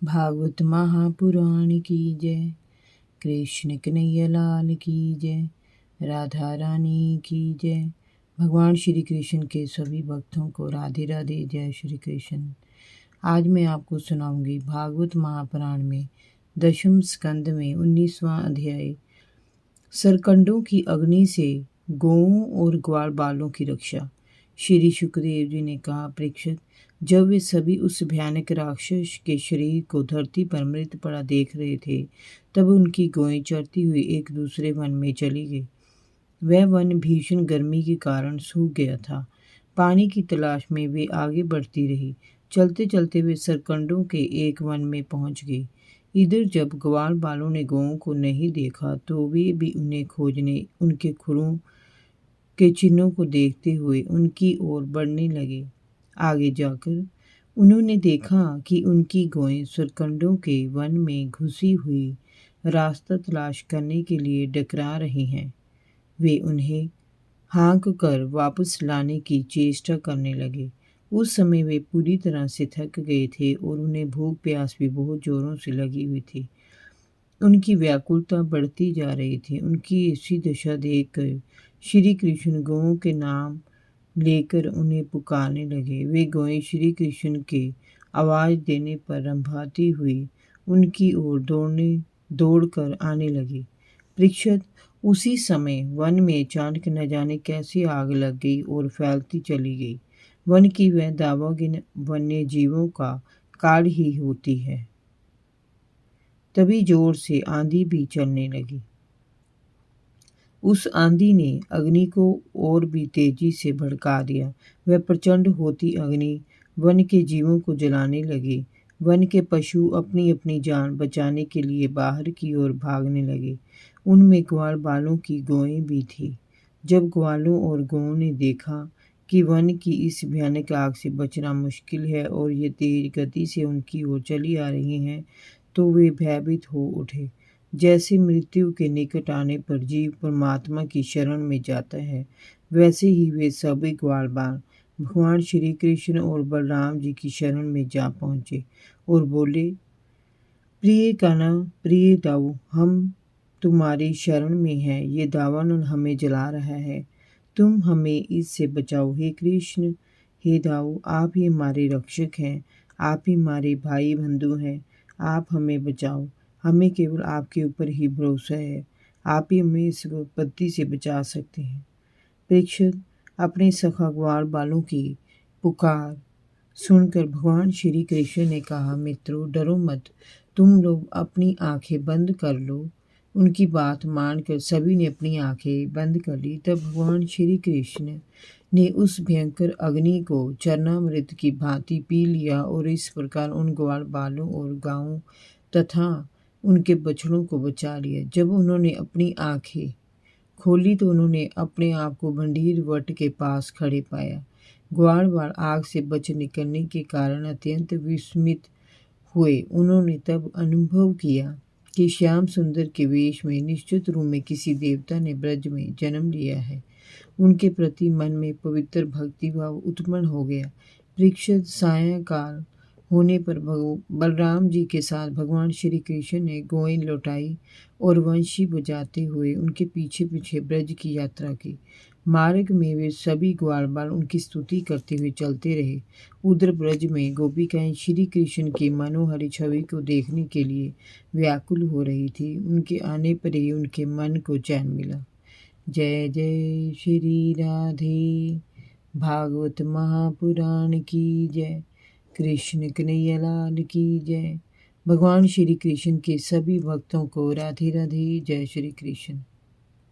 भागवत महापुराण की जय। कृष्ण कन्हैया लाल की जय। राधा रानी की जय। भगवान श्री कृष्ण के सभी भक्तों को राधे राधे, जय श्री कृष्ण। आज मैं आपको सुनाऊंगी भागवत महापुराण में दशम स्कंद में 19वां अध्याय, सरकंडों की अग्नि से गौओं और ग्वाल बालों की रक्षा। श्री सुखदेव जी ने कहा, परीक्षित, जब वे सभी उस भयानक राक्षस के शरीर को धरती पर मृत पड़ा देख रहे थे, तब उनकी गौएं चरती हुई एक दूसरे वन में चली गई। वह वन भीषण गर्मी के कारण सूख गया था। पानी की तलाश में वे आगे बढ़ती रही। चलते चलते वे सरकंडों के एक वन में पहुंच गई। इधर जब ग्वाल बालों ने गौओं को नहीं देखा तो वे भी उन्हें खोजने, उनके खुरों के चिन्हों को देखते हुए उनकी ओर बढ़ने लगे। आगे जाकर उन्होंने देखा कि उनकी गौएं सरकंडों के वन में घुसी हुई रास्ता तलाश करने के लिए डकरा रही हैं। वे उन्हें हाँक कर वापस लाने की चेष्टा करने लगे। उस समय वे पूरी तरह से थक गए थे और उन्हें भूख प्यास भी बहुत जोरों से लगी हुई थी। उनकी व्याकुलता बढ़ती जा रही थी। उनकी ऐसी दशा देखकर श्री कृष्ण गौओं के नाम लेकर उन्हें पुकारने लगे। वे गौएं श्री कृष्ण के आवाज देने पर रंभाती हुई उनकी ओर दौड़कर आने लगी। परीक्षित, उसी समय वन में अचानक न जाने कैसी आग लग गई और फैलती चली गई। वन की वह दावाग्नि वन्य जीवों का काल ही होती है। तभी जोर से आंधी भी चलने लगी। उस आंधी ने अग्नि को और भी तेजी से भड़का दिया। वह प्रचंड होती अग्नि वन के जीवों को जलाने लगी। वन के पशु अपनी अपनी जान बचाने के लिए बाहर की ओर भागने लगे। उनमें ग्वाल बालों की गौएं भी थी। जब ग्वालों और गौओं ने देखा कि वन की इस भयानक आग से बचना मुश्किल है और ये तेज गति से उनकी ओर चली आ रही हैं, तो वे भयभीत हो उठे। जैसे मृत्यु के निकट आने पर जीव परमात्मा की शरण में जाता है, वैसे ही वे सभी ग्वाल बाल भगवान श्री कृष्ण और बलराम जी की शरण में जा पहुंचे और बोले, प्रिय कान्हा, प्रिय दाऊ, हम तुम्हारी शरण में हैं। ये दावानल हमें जला रहा है, तुम हमें इससे बचाओ। हे कृष्ण, हे दाऊ, आप ही हमारे रक्षक हैं, आप ही हमारे भाई बंधु हैं, आप हमें बचाओ। हमें केवल आपके ऊपर ही भरोसा है, आप ही हमें इस विपत्ति से बचा सकते हैं। परीक्षित, अपने सखा ग्वाल बालों की पुकार सुनकर भगवान श्री कृष्ण ने कहा, मित्रों, डरो मत, तुम लोग अपनी आंखें बंद कर लो। उनकी बात मानकर सभी ने अपनी आंखें बंद कर ली। तब भगवान श्री कृष्ण ने उस भयंकर अग्नि को चरणामृत की भांति पी लिया और इस प्रकार उन ग्वाल बालों और गायों तथा उनके बछड़ों को बचा लिया। जब उन्होंने अपनी आंखें खोली तो उन्होंने अपने आप को भंडीर वट के पास खड़े पाया। ग्वाल बाल आग से बच निकलने के कारण अत्यंत विस्मित हुए। उन्होंने तब अनुभव किया कि श्याम सुंदर के वेश में निश्चित रूप में किसी देवता ने ब्रज में जन्म लिया है। उनके प्रति मन में पवित्र भक्ति भाव उत्पन्न हो गया। परीक्षित, सायंकाल होने पर बलराम जी के साथ भगवान श्री कृष्ण ने गौएं लौटाई और वंशी बजाते हुए उनके पीछे पीछे ब्रज की यात्रा की। मार्ग में वे सभी ग्वाल बाल उनकी स्तुति करते हुए चलते रहे। उधर ब्रज में गोपिकाएं श्री कृष्ण की मनोहरी छवि को देखने के लिए व्याकुल हो रही थी। उनके आने पर ही उनके मन को चैन मिला। जय जय श्री राधे। भागवत महापुराण की जय। कृष्ण कन्हैया लाल की जय। भगवान श्री कृष्ण के सभी भक्तों को राधे राधे, जय श्री कृष्ण।